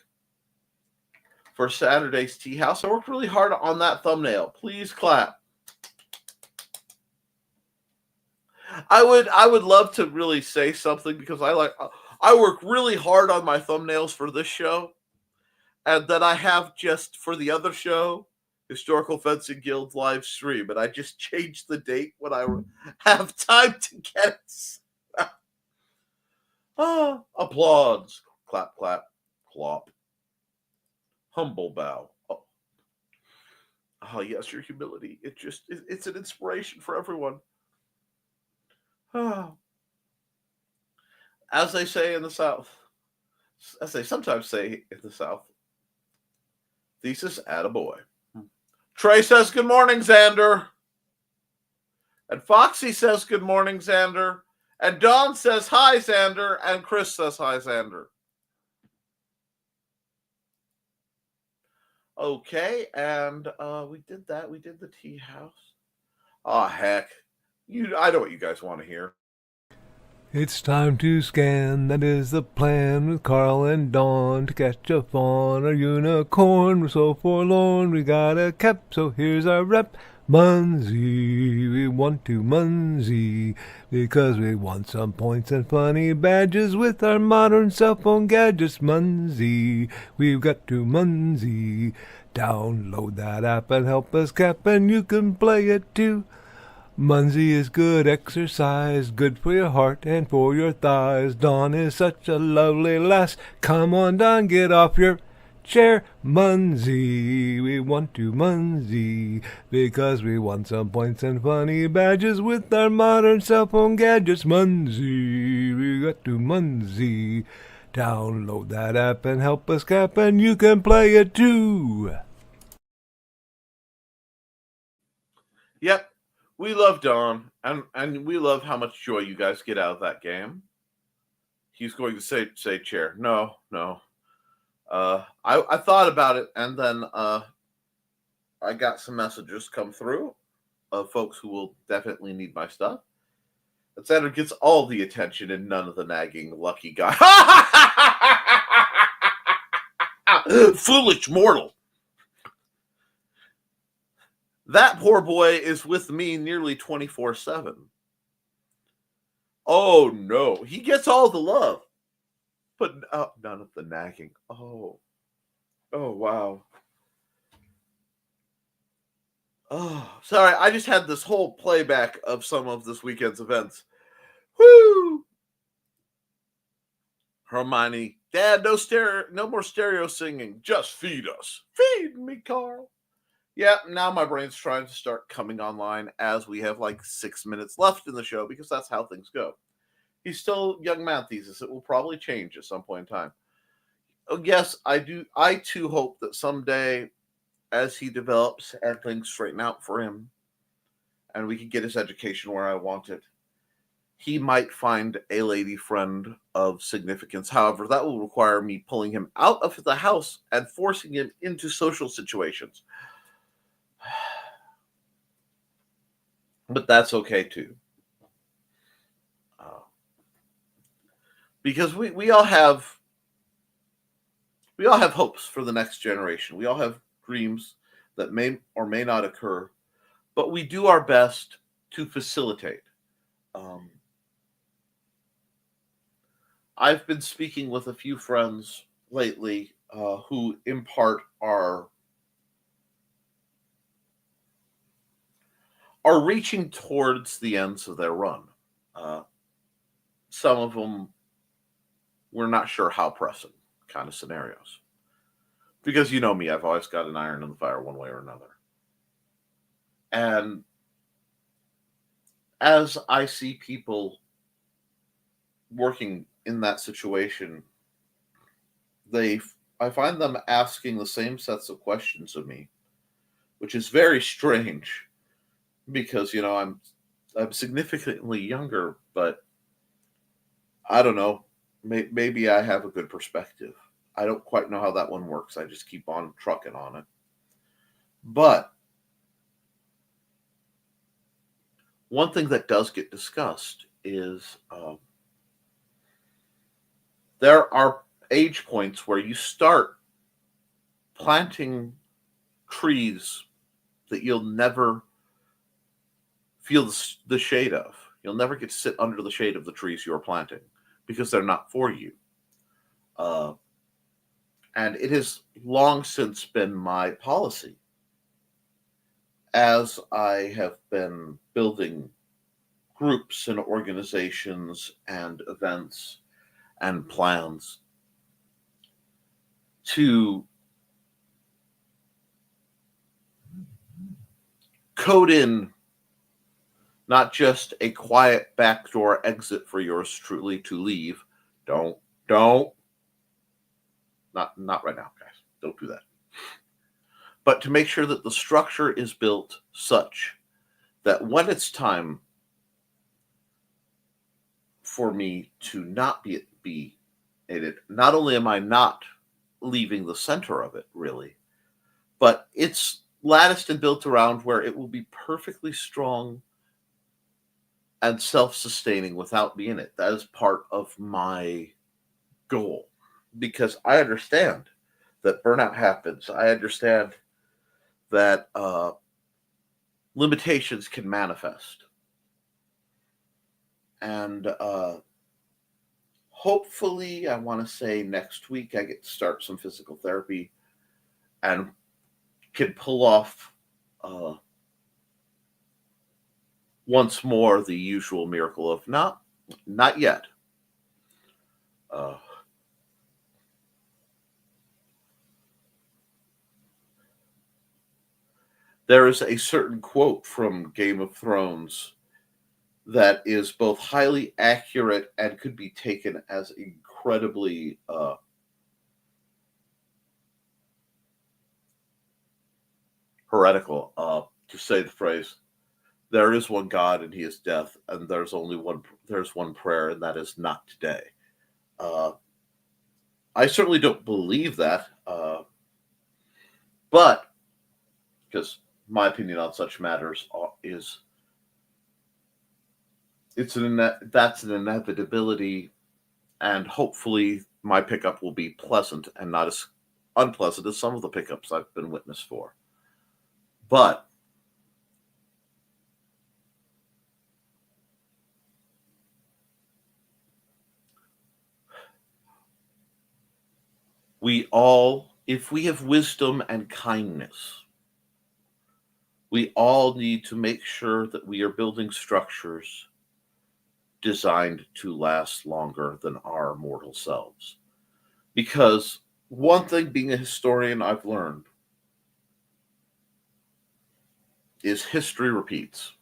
for Saturday's Tea House. I worked really hard on that thumbnail. Please clap. I would love to really say something because I work really hard on my thumbnails for this show, and then I have just for the other show, Historical Fencing Guild live stream, and I just changed the date when I have time to get it. Applause, clap, clap, clop, humble bow. Oh yes, your humility. It's an inspiration for everyone. As they say in the South, as they sometimes say in the South, thesis attaboy. Trey says, good morning, Xander. And Foxy says, good morning, Xander. And Don says, hi, Xander. And Chris says, hi, Xander. Okay, and we did that. We did the tea house. Oh, heck. I know what you guys want to hear. It's time to scan, that is the plan, with Carl and Dawn to catch a fawn or unicorn. We're so forlorn, we got a cap, so here's our rep. Munsey, we want to Munsey, because we want some points and funny badges with our modern cell phone gadgets. Munsey, we've got to Munsey. Download that app and help us cap, and you can play it too. Munsey is good exercise, good for your heart and for your thighs. Dawn is such a lovely lass. Come on, Dawn, get off your chair. Munsey, we want to Munsey, because we want some points and funny badges with our modern cell phone gadgets. Munsey, we got to Munsey. Download that app and help us cap, and you can play it too. Yep. We love Don, and we love how much joy you guys get out of that game. He's going to say chair. No. I thought about it, and then I got some messages come through of folks who will definitely need my stuff. And Xander gets all the attention and none of the nagging, lucky guy. Foolish mortal. That poor boy is with me nearly 24/7. Oh, no. He gets all the love, but none of the nagging. Oh, wow. Oh, sorry. I just had this whole playback of some of this weekend's events. Woo! Hermione, Dad, no more stereo singing. Just feed us. Feed me, Carl. Yeah, now my brain's trying to start coming online as we have like 6 minutes left in the show because that's how things go. He's still young man thesis. It will probably change at some point in time. Oh, yes, I do. I too hope that someday as he develops and things straighten out for him and we can get his education where I want it, he might find a lady friend of significance. However, that will require me pulling him out of the house and forcing him into social situations. But that's okay too, because we all have hopes for the next generation. We all have dreams that may or may not occur, but we do our best to facilitate. I've been speaking with a few friends lately who, in part, are reaching towards the ends of their run. Some of them, we're not sure how pressing. kind of scenarios. Because you know me, I've always got an iron in the fire one way or another. And as I see people working in that situation, I find them asking the same sets of questions of me, which is very strange because, you know, I'm significantly younger, but I don't know. Maybe I have a good perspective. I don't quite know how that one works. I just keep on trucking on it. But one thing that does get discussed is there are age points where you start planting trees that you'll never feel the shade of. You'll never get to sit under the shade of the trees you're planting because they're not for you. And it has long since been my policy, as I have been building groups and organizations and events and plans, to code in not just a quiet backdoor exit for yours truly to leave. Don't. Not right now, guys. Don't do that. But to make sure that the structure is built such that when it's time for me to not be in it, not only am I not leaving the center of it, really, but it's latticed and built around where it will be perfectly strong and self-sustaining without me in it. That is part of my goal, because I understand that burnout happens. I understand that limitations can manifest. And hopefully, I want to say next week, I get to start some physical therapy and can pull off once more the usual miracle of not yet. There is a certain quote from Game of Thrones that is both highly accurate and could be taken as incredibly heretical, to say the phrase, there is one God and he is death, and there's one prayer, and that is not today. I certainly don't believe that, but because my opinion on such matters is that's an inevitability, and hopefully my pickup will be pleasant and not as unpleasant as some of the pickups I've been witness for. But we all, if we have wisdom and kindness, we all need to make sure that we are building structures designed to last longer than our mortal selves. Because one thing, being a historian, I've learned is history repeats.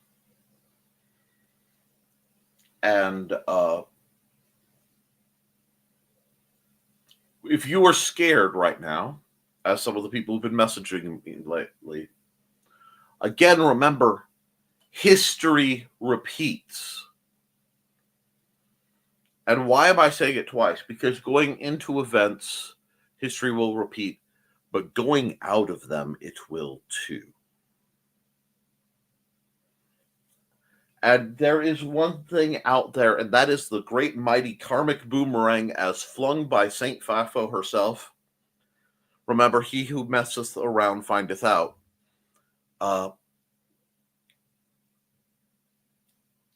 And if you are scared right now, as some of the people who've been messaging me lately, again, remember, history repeats. And why am I saying it twice? Because going into events, history will repeat, but going out of them, it will too. And there is one thing out there, and that is the great mighty karmic boomerang as flung by Saint Fafo herself. Remember, he who messeth around findeth out.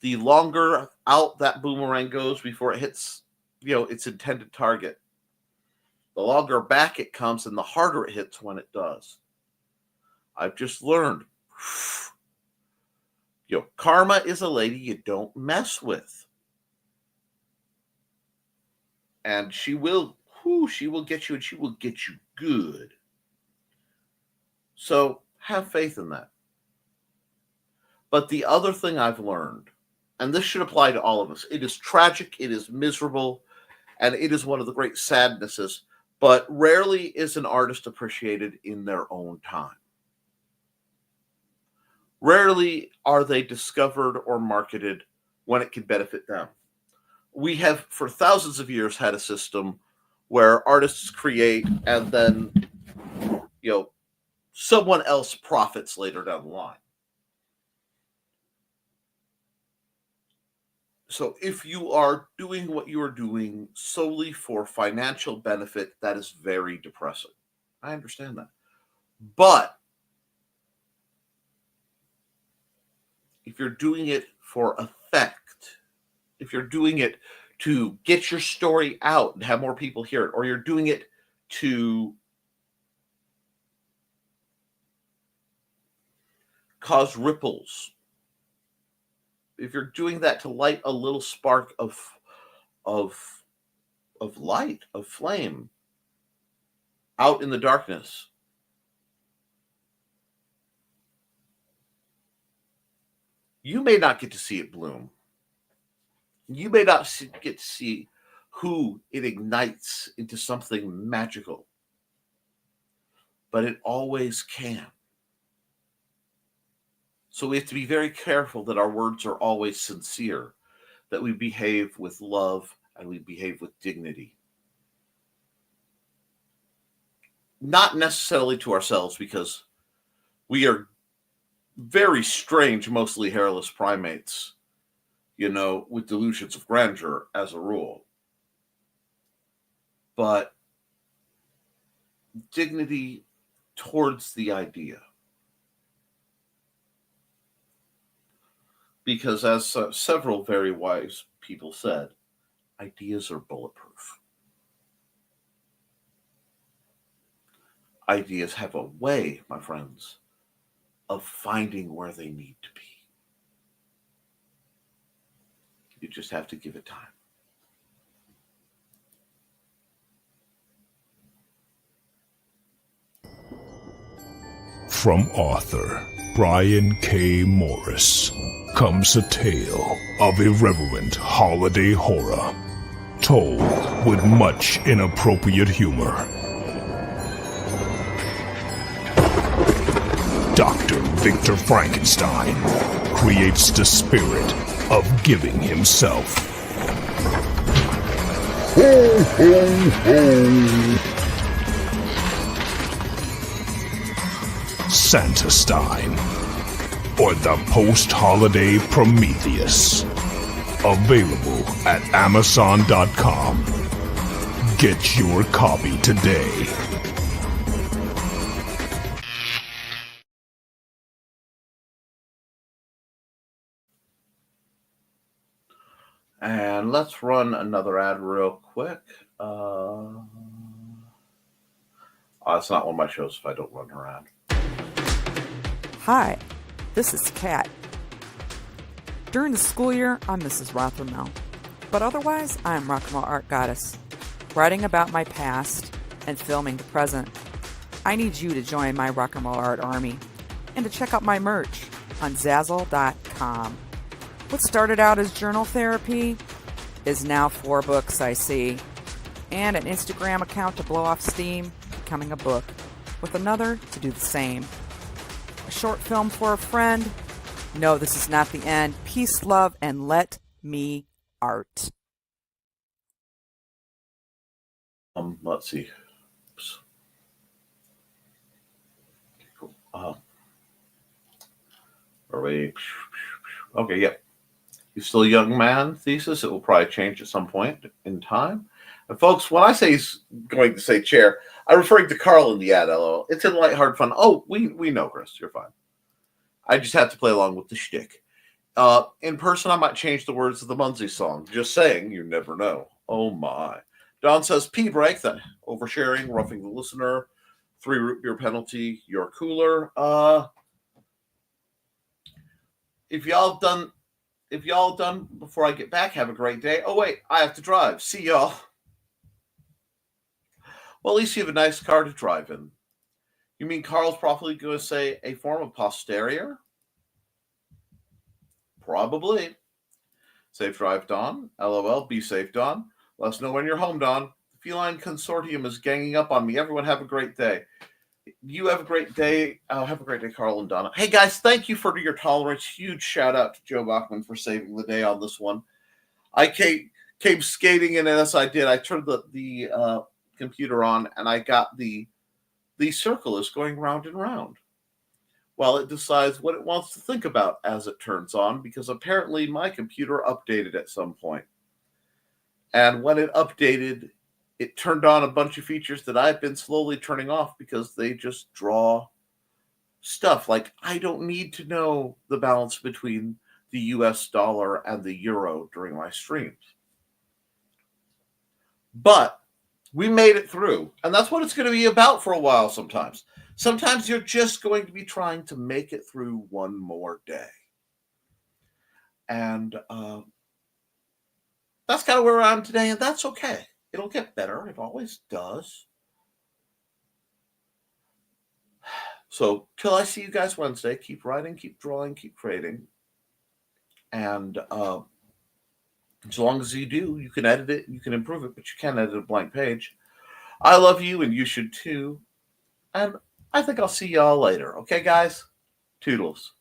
The longer out that boomerang goes before it hits, its intended target, the longer back it comes and the harder it hits when it does. I've just learned, karma is a lady you don't mess with. And she will, Ooh, she will get you, and she will get you good. So have faith in that. But the other thing I've learned, and this should apply to all of us, it is tragic, it is miserable, and it is one of the great sadnesses, but rarely is an artist appreciated in their own time. Rarely are they discovered or marketed when it can benefit them. We have, for thousands of years, had a system where artists create and then, someone else profits later down the line. So if you are doing what you are doing solely for financial benefit, that is very depressing. I understand that. But if you're doing it for effect, if you're doing it to get your story out and have more people hear it, or you're doing it to cause ripples, if you're doing that to light a little spark of light, of flame out in the darkness, you may not get to see it bloom. You may not get to see who it ignites into something magical, but it always can. So we have to be very careful that our words are always sincere, that we behave with love and we behave with dignity. Not necessarily to ourselves, because we are very strange, mostly hairless primates, with delusions of grandeur as a rule. But dignity towards the idea. Because as several very wise people said, ideas are bulletproof. Ideas have a way, my friends, of finding where they need to be. You just have to give it time. From author Brian K. Morris comes a tale of irreverent holiday horror, told with much inappropriate humor. Dr. Victor Frankenstein creates the spirit of giving himself. Ho, ho, ho. Santastein, or the post-holiday Prometheus. Available at Amazon.com. Get your copy today. And let's run another ad real quick. It's not one of my shows if I don't run her ad. Hi, this is Kat. During the school year, I'm Mrs. Rothermel, but otherwise, I'm Rock and Roll Art Goddess, writing about my past and filming the present. I need you to join my Rock and Roll Art army and to check out my merch on Zazzle.com. What started out as journal therapy is now 4 books, I see, and an Instagram account to blow off steam, becoming a book, with another to do the same. A short film for a friend. No, this is not the end. Peace, love, and let me art. Let's see. Oops. Okay, cool. Are we? Okay, yep. He's still a young man thesis. It will probably change at some point in time. And folks, when I say he's going to say chair, I'm referring to Carl in the ad, LOL. It's in lighthearted fun. Oh, we know, Chris. You're fine. I just have to play along with the shtick. In person, I might change the words of the Munzie song. Just saying, you never know. Oh, my. Don says, P-break, that oversharing, roughing the listener, 3 root beer penalty, you're cooler. If y'all done before I get back, have a great day. Oh, wait, I have to drive. See y'all. Well, at least you have a nice car to drive in. You mean Carl's probably going to say a form of posterior? Probably. Safe drive, Don. LOL. Be safe, Don. Let us know when you're home, Don. The feline consortium is ganging up on me. Everyone have a great day. You have a great day. Have a great day, Carl and Donna. Hey, guys, thank you for your tolerance. Huge shout out to Joe Bachman for saving the day on this one. I came skating in, and as I did, I turned the computer on, and I got the circle is going round and round while it decides what it wants to think about as it turns on, because apparently my computer updated at some point. And when it updated, it turned on a bunch of features that I've been slowly turning off because they just draw stuff. Like, I don't need to know the balance between the US dollar and the euro during my streams. But we made it through, and that's what it's going to be about for a while sometimes. Sometimes you're just going to be trying to make it through one more day. And that's kind of where I am today, and that's okay. It'll get better. It always does. So till I see you guys Wednesday, keep writing, keep drawing, keep creating. And as long as you do, you can edit it, you can improve it, but you can't edit a blank page. I love you, and you should too. And I think I'll see y'all later. Okay, guys? Toodles.